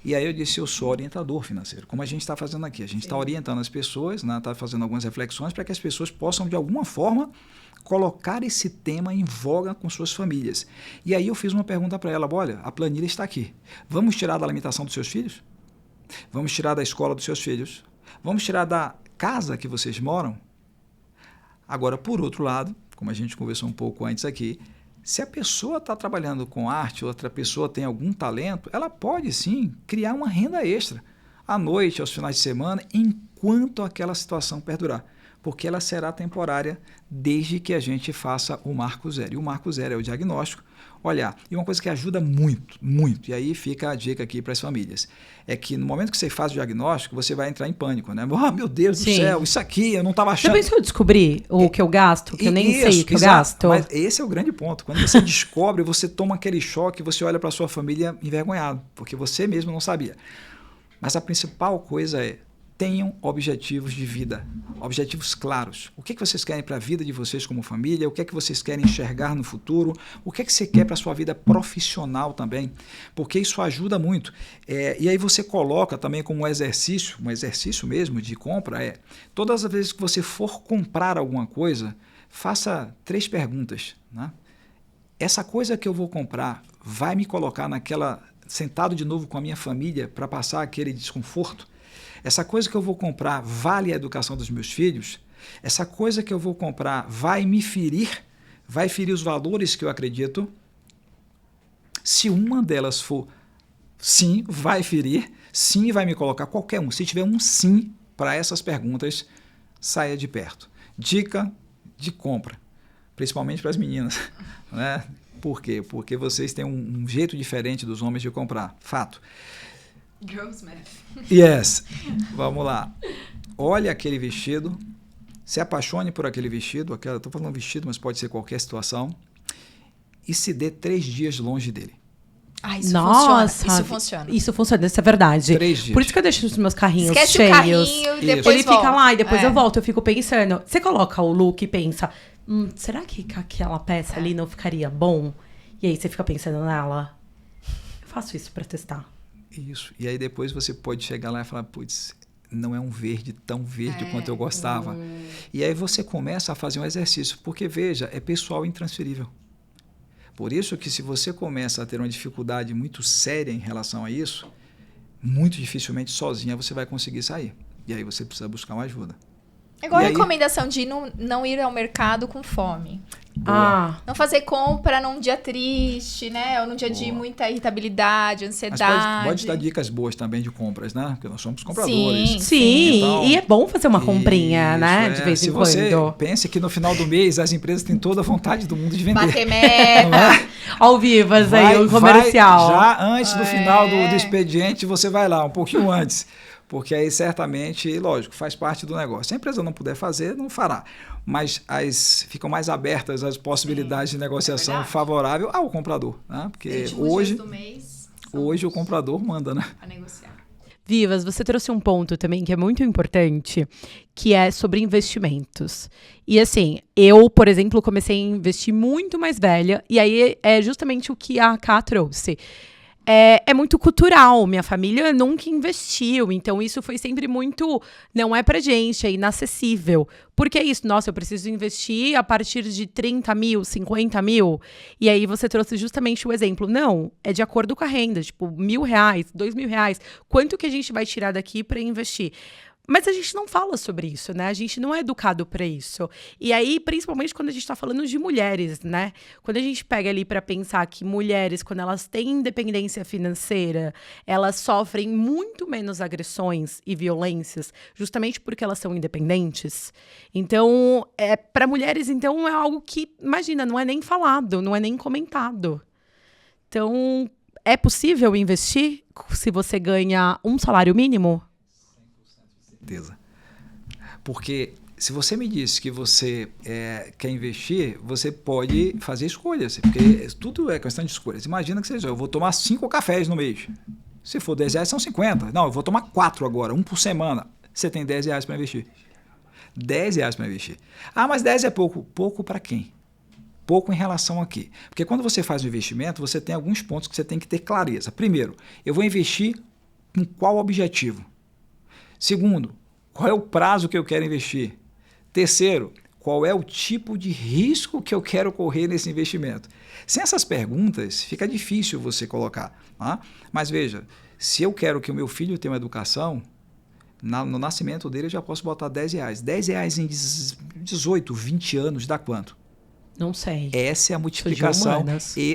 E aí eu disse, eu sou orientador financeiro, como a gente está fazendo aqui. A gente está orientando as pessoas, está fazendo algumas reflexões para que as pessoas possam, de alguma forma, colocar esse tema em voga com suas famílias. E aí eu fiz uma pergunta para ela, olha, a planilha está aqui. Vamos tirar da alimentação dos seus filhos? Vamos tirar da escola dos seus filhos? Vamos tirar da casa que vocês moram? Agora, por outro lado, como a gente conversou um pouco antes aqui, se a pessoa está trabalhando com arte, outra pessoa tem algum talento, ela pode sim criar uma renda extra à noite, aos finais de semana, enquanto aquela situação perdurar. Porque ela será temporária desde que a gente faça o marco zero. E o marco zero é o diagnóstico, olhar. E uma coisa que ajuda muito, muito, e aí fica a dica aqui para as famílias, é que no momento que você faz o diagnóstico, você vai entrar em pânico, né? Oh, meu Deus do céu, isso aqui, eu não estava achando. Já pensou eu descobrir o que eu gasto, que eu nem sei o que eu exato, gasto? Mas esse é o grande ponto. Quando você descobre, você toma aquele choque, você olha para a sua família envergonhado, porque você mesmo não sabia. Mas a principal coisa é, tenham objetivos de vida, objetivos claros. O que vocês querem para a vida de vocês como família? O que é que vocês querem enxergar no futuro? O que é que você quer para a sua vida profissional também? Porque isso ajuda muito. E aí você coloca também como um exercício mesmo de compra, todas as vezes que você for comprar alguma coisa, faça 3 perguntas. Né? Essa coisa que eu vou comprar vai me colocar sentado de novo com a minha família para passar aquele desconforto? Essa coisa que eu vou comprar vale a educação dos meus filhos? Essa coisa que eu vou comprar vai me ferir? Vai ferir os valores que eu acredito? Se uma delas for sim, vai ferir, sim, vai me colocar qualquer um. Se tiver um sim para essas perguntas, saia de perto. Dica de compra, principalmente para as meninas, né? Por quê? Porque vocês têm um jeito diferente dos homens de comprar. Fato. Girls math. Yes. Vamos lá. Olhe aquele vestido, se apaixone por aquele vestido, estou falando vestido, mas pode ser qualquer situação, e se dê 3 dias longe dele. Isso Nossa, funciona. Isso funciona. Isso funciona, isso é verdade. 3 dias. Por isso que eu deixo os meus carrinhos Esquece cheios. o carrinho e depois Ele volta. fica lá e depois É. eu volto. Eu fico pensando. Você coloca o look e pensa, será que aquela peça ali não ficaria bom? E aí você fica pensando nela. Eu faço isso pra testar. Isso. E aí depois você pode chegar lá e falar, putz, não é um verde tão verde quanto eu gostava. E aí você começa a fazer um exercício, porque veja, é pessoal intransferível. Por isso que se você começa a ter uma dificuldade muito séria em relação a isso, muito dificilmente sozinha você vai conseguir sair. E aí você precisa buscar uma ajuda. É igual E a aí- recomendação de não ir ao mercado com fome. Boa. Não fazer compra num dia triste, né? Ou num dia de muita irritabilidade, Mas ansiedade. pode dar dicas boas também de compras, né? Porque nós somos compradores. Sim, Então, e é bom fazer uma comprinha, isso, né? De vez se em você quando. pense que no final do mês as empresas têm toda a vontade do mundo de vender. Bater meta. Ao vivas aí, o comercial. Já antes do final do expediente, você vai lá, um pouquinho antes. Porque aí certamente, lógico, faz parte do negócio. Se a empresa não puder fazer, não fará. Mas ficam mais abertas as possibilidades de negociação favorável ao comprador. Né? Porque hoje o comprador manda, né? A negociar. Vivas, você trouxe um ponto também que é muito importante, que é sobre investimentos. E assim, eu, por exemplo, comecei a investir muito mais velha, e aí é justamente o que a Ká trouxe. É muito cultural, minha família nunca investiu, então isso foi sempre muito, não é pra gente, é inacessível. Por que isso? Nossa, eu preciso investir a partir de 30 mil, 50 mil, e aí você trouxe justamente o exemplo. Não, é de acordo com a renda, tipo, R$1.000, R$2.000, quanto que a gente vai tirar daqui pra investir? Mas a gente não fala sobre isso, né? A gente não é educado para isso. E aí, principalmente quando a gente está falando de mulheres, né? Quando a gente pega ali para pensar que mulheres, quando elas têm independência financeira, elas sofrem muito menos agressões e violências, justamente porque elas são independentes. Então, para mulheres, então, é algo que, imagina, não é nem falado, não é nem comentado. Então, é possível investir se você ganha um salário mínimo? Certeza. Porque se você me disse que você quer investir, você pode fazer escolhas. Porque tudo é questão de escolhas. Imagina que seja, eu vou tomar 5 cafés no mês. Se for R$10, são 50. Não, eu vou tomar 4 agora, 1 por semana. Você tem R$10 para investir. R$10 para investir. Ah, mas 10 é pouco. Pouco para quem? Pouco em relação a quê? Porque quando você faz um investimento, você tem alguns pontos que você tem que ter clareza. Primeiro, eu vou investir com qual objetivo? Segundo, qual é o prazo que eu quero investir? Terceiro, qual é o tipo de risco que eu quero correr nesse investimento? Sem essas perguntas, fica difícil você colocar. Tá? Mas veja, se eu quero que o meu filho tenha uma educação, no nascimento dele eu já posso botar R$10. R$10 em 18, 20 anos dá quanto? Não sei. Essa é a multiplicação.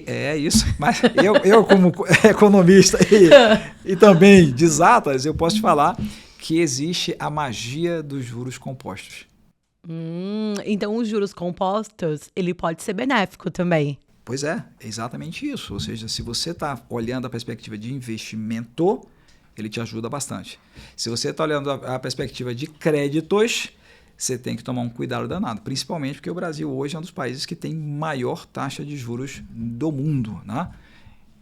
É isso. Mas eu como economista e também de exatas, eu posso te falar que existe a magia dos juros compostos. Então os juros compostos, ele pode ser benéfico também. Pois é exatamente isso. Ou seja, se você está olhando a perspectiva de investimento, ele te ajuda bastante. Se você está olhando a perspectiva de créditos, você tem que tomar um cuidado danado, principalmente porque o Brasil hoje é um dos países que tem maior taxa de juros do mundo. Né?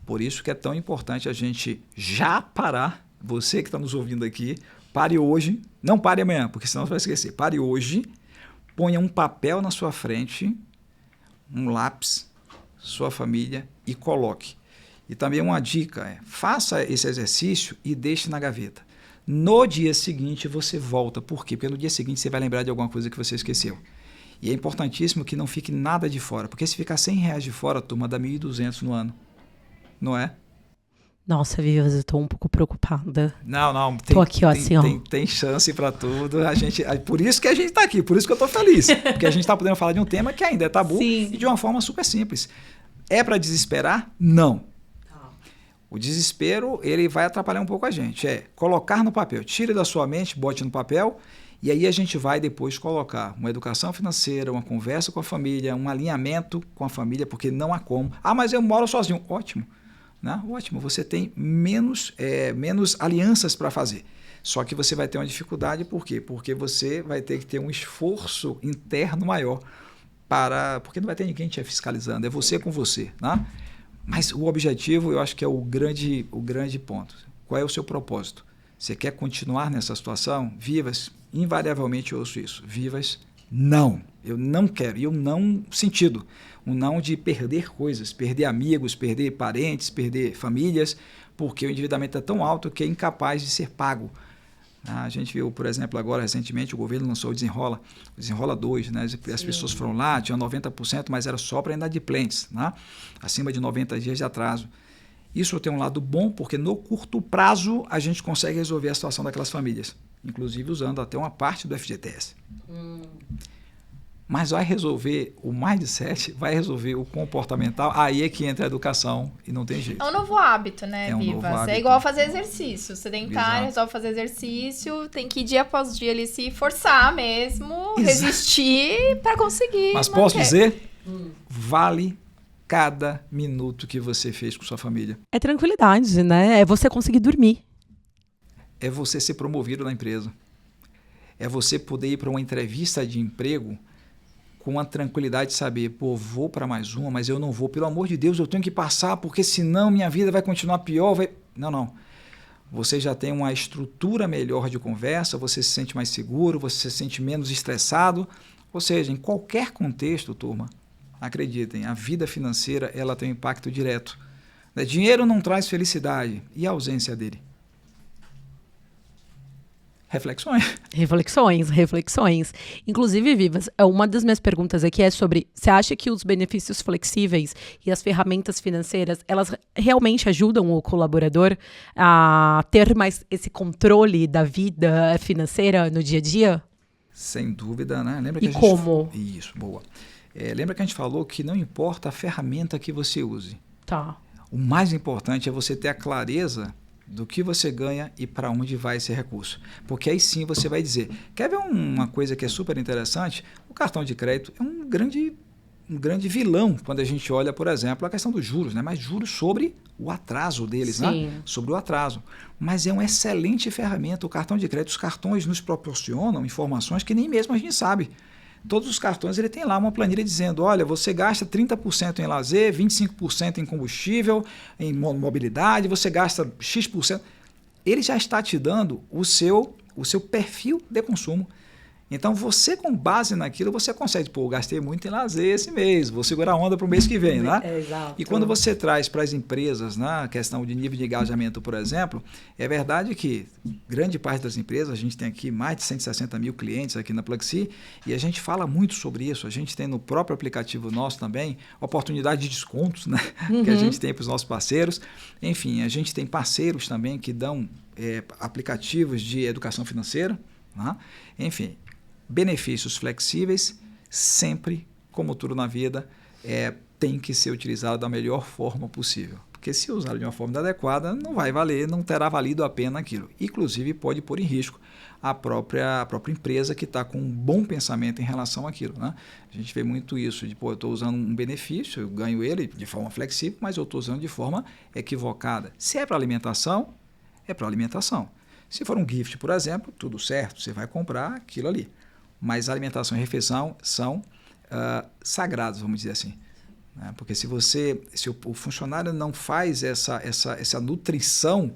Por isso que é tão importante a gente já parar, você que está nos ouvindo aqui, pare hoje, não pare amanhã, porque senão você vai esquecer. Pare hoje, ponha um papel na sua frente, um lápis, sua família e coloque. E também uma dica faça esse exercício e deixe na gaveta. No dia seguinte você volta. Por quê? Porque no dia seguinte você vai lembrar de alguma coisa que você esqueceu. E é importantíssimo que não fique nada de fora, porque se ficar R$100 de fora, turma, dá 1.200 no ano. Não é? Nossa, Vivas, eu tô um pouco preocupada. Não. Tô aqui, ó, assim, ó. Tem chance para tudo. Por isso que a gente tá aqui, por isso que eu tô feliz. Porque a gente tá podendo falar de um tema que ainda é tabu. Sim. E de uma forma super simples. É para desesperar? Não. O desespero, ele vai atrapalhar um pouco a gente. Colocar no papel. Tire da sua mente, bote no papel. E aí a gente vai depois colocar uma educação financeira, uma conversa com a família, um alinhamento com a família, porque não há como. Ah, mas eu moro sozinho. Ótimo. Né? Ótimo, você tem menos alianças para fazer. Só que você vai ter uma dificuldade, por quê? Porque você vai ter que ter um esforço interno maior, porque não vai ter ninguém te fiscalizando, é você com você. Né? Mas o objetivo, eu acho que é o grande ponto. Qual é o seu propósito? Você quer continuar nessa situação? Vivas, invariavelmente eu ouço isso. Vivas, não. Eu não quero. E o não sentido. Um não de perder coisas, perder amigos, perder parentes, perder famílias, porque o endividamento é tão alto que é incapaz de ser pago. A gente viu, por exemplo, agora recentemente o governo lançou o Desenrola 2, né? As pessoas foram lá, tinham 90%, mas era só para inadimplentes, né? Acima de 90 dias de atraso. Isso tem um lado bom, porque no curto prazo a gente consegue resolver a situação daquelas famílias, inclusive usando até uma parte do FGTS. Mas vai resolver o mindset, vai resolver o comportamental, aí é que entra a educação e não tem jeito. É um novo hábito, né, É um novo Vivas? hábito. É igual fazer exercício. Sedentário, resolve fazer exercício, tem que ir dia após dia ali se forçar mesmo, resistir para conseguir Mas manter. posso dizer, vale cada minuto que você fez com sua família. É tranquilidade, né? É você conseguir dormir. É você ser promovido na empresa. É você poder ir para uma entrevista de emprego com a tranquilidade de saber, pô, vou para mais uma, mas eu não vou. Pelo amor de Deus, eu tenho que passar, porque senão minha vida vai continuar pior. Não. Você já tem uma estrutura melhor de conversa, você se sente mais seguro, você se sente menos estressado. Ou seja, em qualquer contexto, turma, acreditem, a vida financeira ela tem um impacto direto. Dinheiro não traz felicidade. E a ausência dele? Reflexões. Inclusive, Vivas, uma das minhas perguntas aqui é sobre, você acha que os benefícios flexíveis e as ferramentas financeiras, elas realmente ajudam o colaborador a ter mais esse controle da vida financeira no dia a dia? Sem dúvida, né? Lembra que E como? Isso, boa. Lembra que a gente falou que não importa a ferramenta que você use. Tá. O mais importante é você ter a clareza do que você ganha e para onde vai esse recurso. Porque aí sim você vai dizer. Quer ver uma coisa que é super interessante? O cartão de crédito é um grande vilão quando a gente olha, por exemplo, a questão dos juros, né? Mas juros sobre o atraso deles, né? Sobre o atraso. Mas é uma excelente ferramenta. O cartão de crédito, os cartões nos proporcionam informações que nem mesmo a gente sabe. Todos os cartões ele tem lá uma planilha dizendo, olha, você gasta 30% em lazer, 25% em combustível, em mobilidade, você gasta X%. Ele já está te dando o seu perfil de consumo. Então, você com base naquilo, você consegue, pô, eu gastei muito em lazer esse mês, vou segurar a onda para o mês que vem, né? Exato. E quando você traz para as empresas, né, a questão de nível de engajamento, por exemplo, é verdade que grande parte das empresas, a gente tem aqui mais de 160 mil clientes aqui na Pluxee, e a gente fala muito sobre isso, a gente tem no próprio aplicativo nosso também, oportunidade de descontos, né, que a gente tem para os nossos parceiros. Enfim, a gente tem parceiros também que dão aplicativos de educação financeira, né? Enfim, benefícios flexíveis, sempre, como tudo na vida, tem que ser utilizado da melhor forma possível. Porque se usar de uma forma adequada, não vai valer, não terá valido a pena aquilo. Inclusive, pode pôr em risco a própria empresa que está com um bom pensamento em relação àquilo, né? A gente vê muito isso, de, pô, eu estou usando um benefício, eu ganho ele de forma flexível, mas eu estou usando de forma equivocada. Se é para alimentação, é para alimentação. Se for um gift, por exemplo, tudo certo, você vai comprar aquilo ali. Mas alimentação e refeição são sagrados, vamos dizer assim. Né? Porque se o funcionário não faz essa nutrição,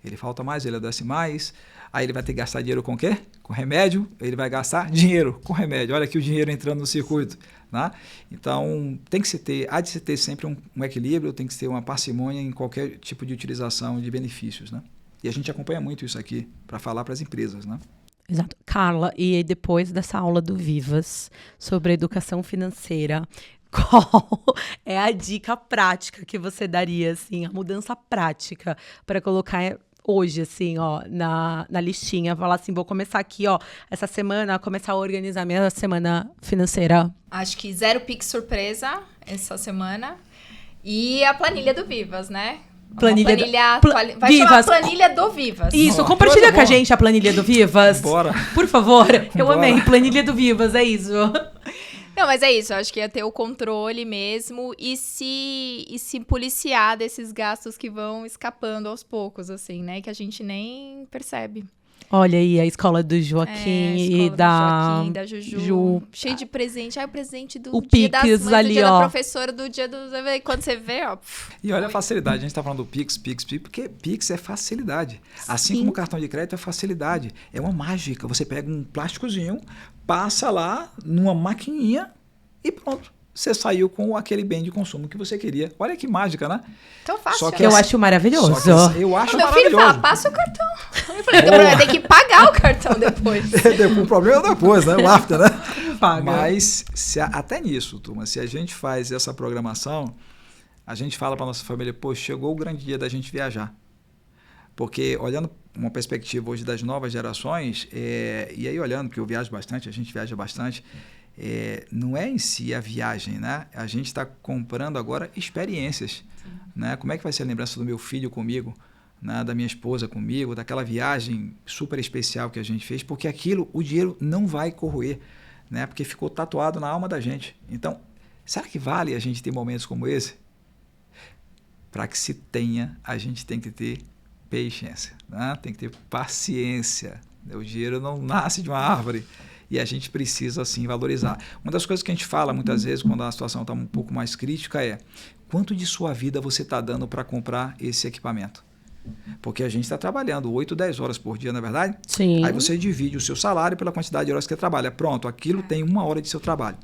ele falta mais, ele adoece mais, aí ele vai ter que gastar dinheiro com o quê? Com remédio, ele vai gastar dinheiro com remédio. Olha aqui o dinheiro entrando no circuito. Né? Então, há de se ter sempre um equilíbrio, tem que ter uma parcimônia em qualquer tipo de utilização de benefícios. Né? E a gente acompanha muito isso aqui para falar para as empresas, né? Exato. Carla, e depois dessa aula do Vivas sobre educação financeira, qual é a dica prática que você daria, assim, a mudança prática para colocar hoje, assim, ó, na listinha? Falar assim, vou começar aqui, ó, essa semana, começar a organizar minha semana financeira. Acho que 0 Pix surpresa essa semana. E a planilha do Vivas, né? Vai chamar planilha do Vivas. Isso, compartilha com a gente a planilha do Vivas. Bora. Por favor. Eu amei. Planilha do Vivas, é isso. Não, mas é isso. Eu acho que ia ter o controle mesmo e se policiar desses gastos que vão escapando aos poucos, assim, né? Que a gente nem percebe. Olha aí, a escola do Joaquim e da Juju. Cheio de presente. O presente do o dia Pix das mães, ali, do dia ó. da professora, do dia do... Quando você vê, ó... E olha a facilidade. A gente está falando do Pix, porque Pix é facilidade. Assim como o cartão de crédito é facilidade. É uma mágica. Você pega um plásticozinho, passa lá numa maquininha e pronto. Você saiu com aquele bem de consumo que você queria. Olha que mágica, né? Tão fácil. Só que eu acho maravilhoso. Eu acho meu maravilhoso. filho fala, passa o cartão. Eu falei, vai ter que pagar o cartão depois. O problema é depois, né? O after, né? Paga. Mas até nisso, turma, se a gente faz essa programação, a gente fala para nossa família, pô, chegou o grande dia da gente viajar. Porque olhando uma perspectiva hoje das novas gerações, e aí olhando, porque eu viajo bastante, a gente viaja bastante, não é em si a viagem, né? A gente está comprando agora experiências, né? Como é que vai ser a lembrança do meu filho comigo, né? Da minha esposa comigo, daquela viagem super especial que a gente fez, porque aquilo, o dinheiro não vai corroer, né? Porque ficou tatuado na alma da gente. Então, será que vale a gente ter momentos como esse? Para que se tenha, a gente tem que ter patiência, né? Tem que ter paciência. O dinheiro não nasce de uma árvore. E a gente precisa, assim, valorizar. Uma das coisas que a gente fala muitas vezes, quando a situação está um pouco mais crítica, é quanto de sua vida você está dando para comprar esse equipamento? Porque a gente está trabalhando 8, 10 horas por dia, não é verdade? Sim. Aí você divide o seu salário pela quantidade de horas que você trabalha. Pronto, aquilo tem 1 hora de seu trabalho.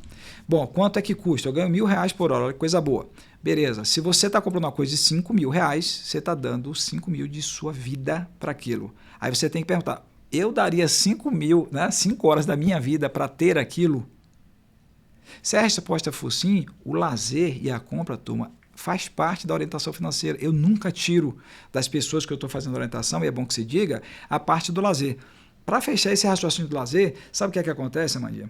Bom, quanto é que custa? Eu ganho R$1.000 por hora, olha que coisa boa. Beleza, se você está comprando uma coisa de R$5.000, você está dando 5.000 de sua vida para aquilo. Aí você tem que perguntar, eu daria 5.000, né, 5 horas da minha vida para ter aquilo? Se a resposta for sim, o lazer e a compra, turma, faz parte da orientação financeira. Eu nunca tiro das pessoas que eu estou fazendo orientação, e é bom que se diga, a parte do lazer. Para fechar esse raciocínio do lazer, sabe o que acontece, Amandia?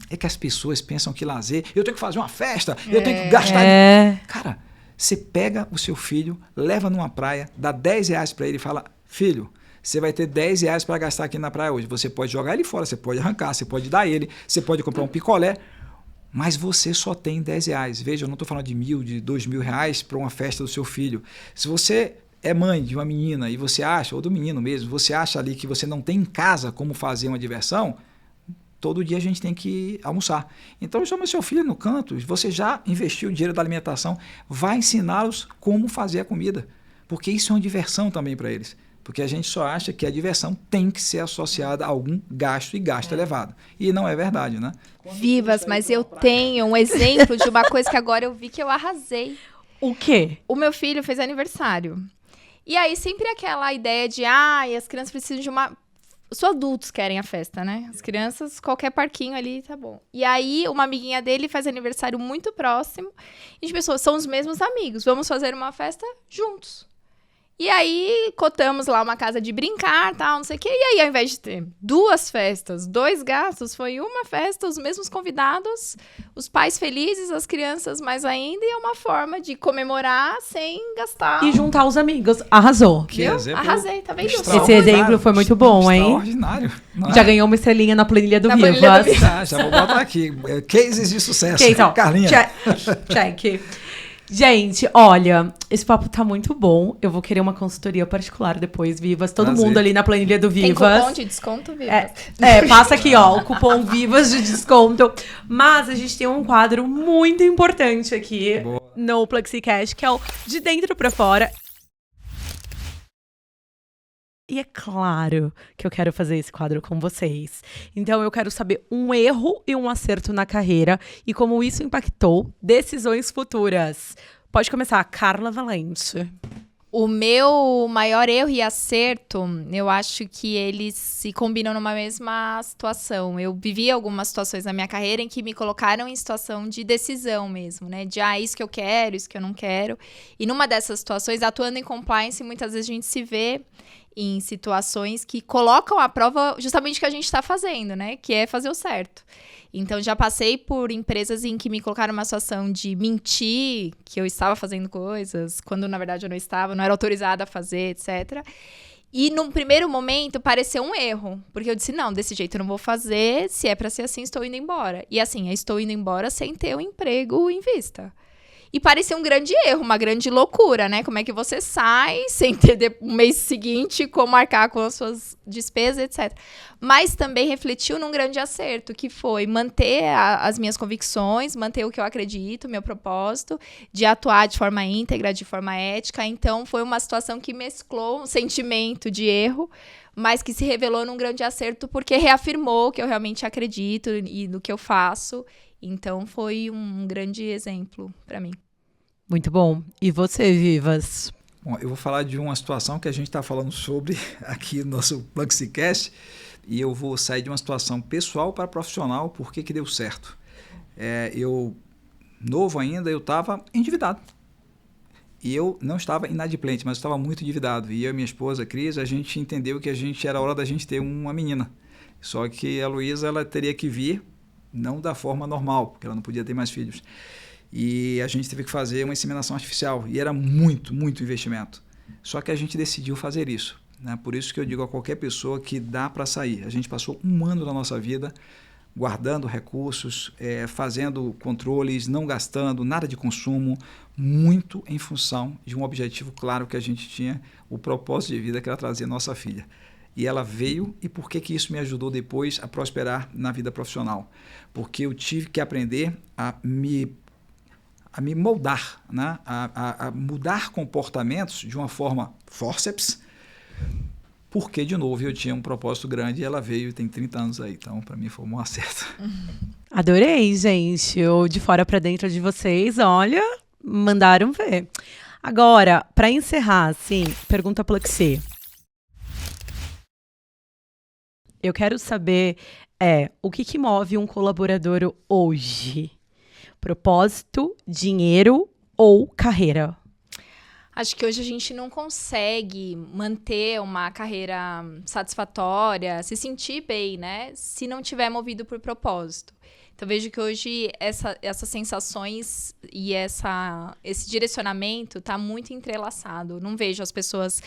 É que as pessoas pensam que lazer, eu tenho que fazer uma festa, eu tenho que gastar... Cara, você pega o seu filho, leva numa praia, dá R$10 para ele e fala, filho, você vai ter R$10 para gastar aqui na praia hoje. Você pode jogar ele fora, você pode arrancar, você pode dar ele, você pode comprar um picolé, mas você só tem R$10. Veja, eu não estou falando de R$1.000, de R$2.000 para uma festa do seu filho. Se você é mãe de uma menina e você acha, ou do menino mesmo, você acha ali que você não tem em casa como fazer uma diversão, todo dia a gente tem que almoçar. Então chama seu filho no canto, você já investiu o dinheiro da alimentação, vai ensiná-los como fazer a comida, porque isso é uma diversão também para eles. Porque a gente só acha que a diversão tem que ser associada a algum gasto e gasto elevado. E não é verdade, né? Vivas, mas eu tenho um exemplo de uma coisa que agora eu vi que eu arrasei. O quê? O meu filho fez aniversário. E aí sempre aquela ideia de, as crianças precisam de uma... Os adultos querem a festa, né? As crianças, qualquer parquinho ali, tá bom. E aí, uma amiguinha dele faz aniversário muito próximo. E as pessoas são os mesmos amigos. Vamos fazer uma festa juntos. E aí, cotamos lá uma casa de brincar, tal, não sei o quê. E aí, ao invés de ter 2 festas, 2 gastos, foi uma festa, os mesmos convidados, os pais felizes, as crianças mais ainda. E é uma forma de comemorar sem gastar. E juntar os amigos. Arrasou. Que exemplo. Arrasei, tá vendo? Esse exemplo foi muito bom, hein? Extraordinário. Já ganhou uma estrelinha na planilha do Na Vivas. planilha do Vivas. Já vou botar aqui. Cases de sucesso. Ok, então, Carlinha. check. Gente, olha, esse papo tá muito bom. Eu vou querer uma consultoria particular depois, Vivas. Todo Prazer. mundo ali na planilha do Tem Vivas. cupom de desconto, Vivas? Passa aqui, ó, o cupom Vivas de desconto. Mas a gente tem um quadro muito importante aqui no PlexiCast, que é o De Dentro pra Fora. E é claro que eu quero fazer esse quadro com vocês. Então, eu quero saber um erro e um acerto na carreira e como isso impactou decisões futuras. Pode começar, Carla Valente. O meu maior erro e acerto, eu acho que eles se combinam numa mesma situação. Eu vivi algumas situações na minha carreira em que me colocaram em situação de decisão mesmo, né? De, isso que eu quero, isso que eu não quero. E numa dessas situações, atuando em compliance, muitas vezes a gente se vê em situações que colocam à prova justamente o que a gente está fazendo, né? Que é fazer o certo. Então, já passei por empresas em que me colocaram numa situação de mentir, que eu estava fazendo coisas, quando na verdade eu não estava, não era autorizada a fazer, etc. E num primeiro momento pareceu um erro, porque eu disse, não, desse jeito eu não vou fazer, se é para ser assim, estou indo embora. E assim, eu estou indo embora sem ter o emprego em vista. E parecia um grande erro, uma grande loucura, né? Como é que você sai sem ter um mês seguinte como arcar com as suas despesas, etc. Mas também refletiu num grande acerto, que foi manter as minhas convicções, manter o que eu acredito, meu propósito, de atuar de forma íntegra, de forma ética. Então, foi uma situação que mesclou um sentimento de erro, mas que se revelou num grande acerto, porque reafirmou que eu realmente acredito e no que eu faço. Então, foi um grande exemplo para mim. Muito bom. E você, Vivas? Bom, eu vou falar de uma situação que a gente está falando sobre aqui no nosso PlexiCast, e eu vou sair de uma situação pessoal para profissional, porque que deu certo. Eu, novo ainda, eu estava endividado. E eu não estava inadimplente, mas eu estava muito endividado. E eu e minha esposa, Cris, a gente entendeu que era hora da gente ter uma menina. Só que a Luísa, ela teria que vir não da forma normal, porque ela não podia ter mais filhos. E a gente teve que fazer uma inseminação artificial, e era muito, muito investimento. Só que a gente decidiu fazer isso, né? Por isso que eu digo a qualquer pessoa que dá para sair. A gente passou 1 ano da nossa vida guardando recursos, fazendo controles, não gastando, nada de consumo, muito em função de um objetivo claro que a gente tinha, o propósito de vida que era trazer nossa filha. E ela veio, e por que isso me ajudou depois a prosperar na vida profissional? Porque eu tive que aprender a me moldar, né? a mudar comportamentos de uma forma forceps, porque, de novo, eu tinha um propósito grande e ela veio e tem 30 anos aí. Então, para mim, foi um acerto. Adorei, gente. Eu de fora para dentro de vocês, olha, mandaram ver. Agora, para encerrar, assim, pergunta Plexi. Eu quero saber o que move um colaborador hoje? Propósito, dinheiro ou carreira? Acho que hoje a gente não consegue manter uma carreira satisfatória, se sentir bem, né? Se não tiver movido por propósito. Então, vejo que hoje essas sensações e esse direcionamento está muito entrelaçado. Não vejo as pessoas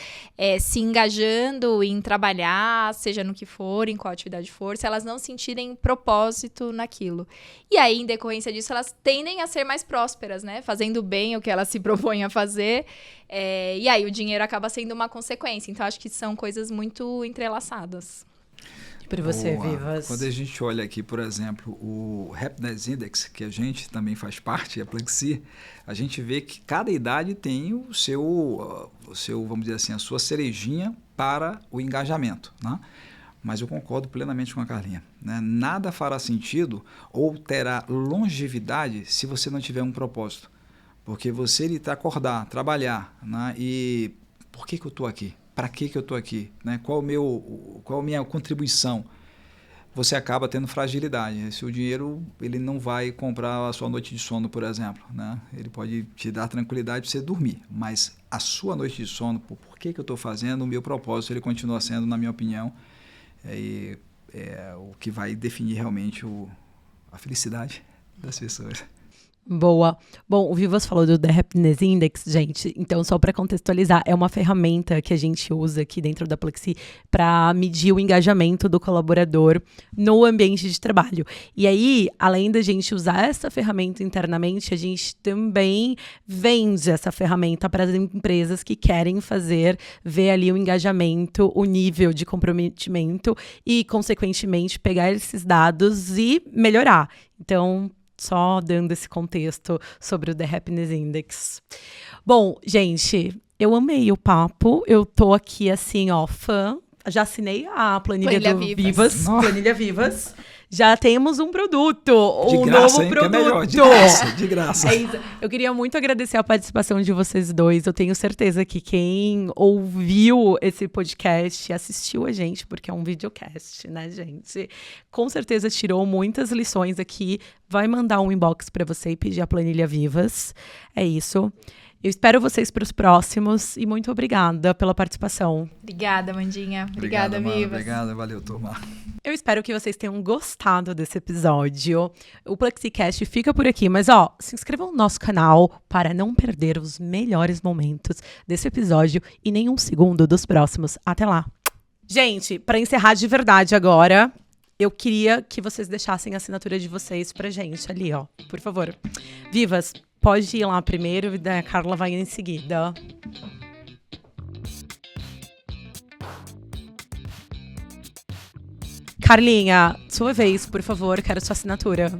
se engajando em trabalhar, seja no que for, em qual atividade for, se elas não sentirem propósito naquilo. E aí, em decorrência disso, elas tendem a ser mais prósperas, né? Fazendo bem o que elas se propõem a fazer. E aí, o dinheiro acaba sendo uma consequência. Então, acho que são coisas muito entrelaçadas. Para você, Boa. Vivas. Quando a gente olha aqui, por exemplo, o Happiness Index, que a gente também faz parte, a Plexi, a gente vê que cada idade tem o seu, vamos dizer assim, a sua cerejinha para o engajamento, né? Mas eu concordo plenamente com a Carlinha, né? Nada fará sentido ou terá longevidade se você não tiver um propósito. Porque você está acordar, trabalhar, né? E por que eu estou aqui? Para que eu estou aqui? Né? Qual a minha contribuição? Você acaba tendo fragilidade. Se o dinheiro ele não vai comprar a sua noite de sono, por exemplo, né? Ele pode te dar tranquilidade para você dormir, mas a sua noite de sono, por que eu estou fazendo? O meu propósito ele continua sendo, na minha opinião, o que vai definir realmente a felicidade das pessoas. Boa. Bom, o Vivas falou do The Happiness Index, gente. Então, só para contextualizar, é uma ferramenta que a gente usa aqui dentro da Plexi para medir o engajamento do colaborador no ambiente de trabalho. E aí, além da gente usar essa ferramenta internamente, a gente também vende essa ferramenta para as empresas que querem ver ali o engajamento, o nível de comprometimento e, consequentemente, pegar esses dados e melhorar. Então, só dando esse contexto sobre o The Happiness Index. Bom, gente, eu amei o papo. Eu tô aqui, assim, fã. Já assinei a planilha do Vivas. Planilha Vivas. Já temos um produto, de graça, novo produto. Que é melhor, de graça. É isso. Eu queria muito agradecer a participação de vocês dois. Eu tenho certeza que quem ouviu esse podcast assistiu a gente, porque é um videocast, né, gente? Com certeza tirou muitas lições aqui. Vai mandar um inbox para você e pedir a planilha Vivas. É isso. Eu espero vocês para os próximos e muito obrigada pela participação. Obrigada, Mandinha. Obrigada, Vivas. Obrigada, valeu, turma. Eu espero que vocês tenham gostado desse episódio. O PlexiCast fica por aqui, mas se inscrevam no nosso canal para não perder os melhores momentos desse episódio e nenhum segundo dos próximos. Até lá. Gente, para encerrar de verdade agora, eu queria que vocês deixassem a assinatura de vocês pra gente ali, por favor. Vivas, pode ir lá primeiro e a Carla vai em seguida. Carlinha, sua vez, por favor, quero sua assinatura.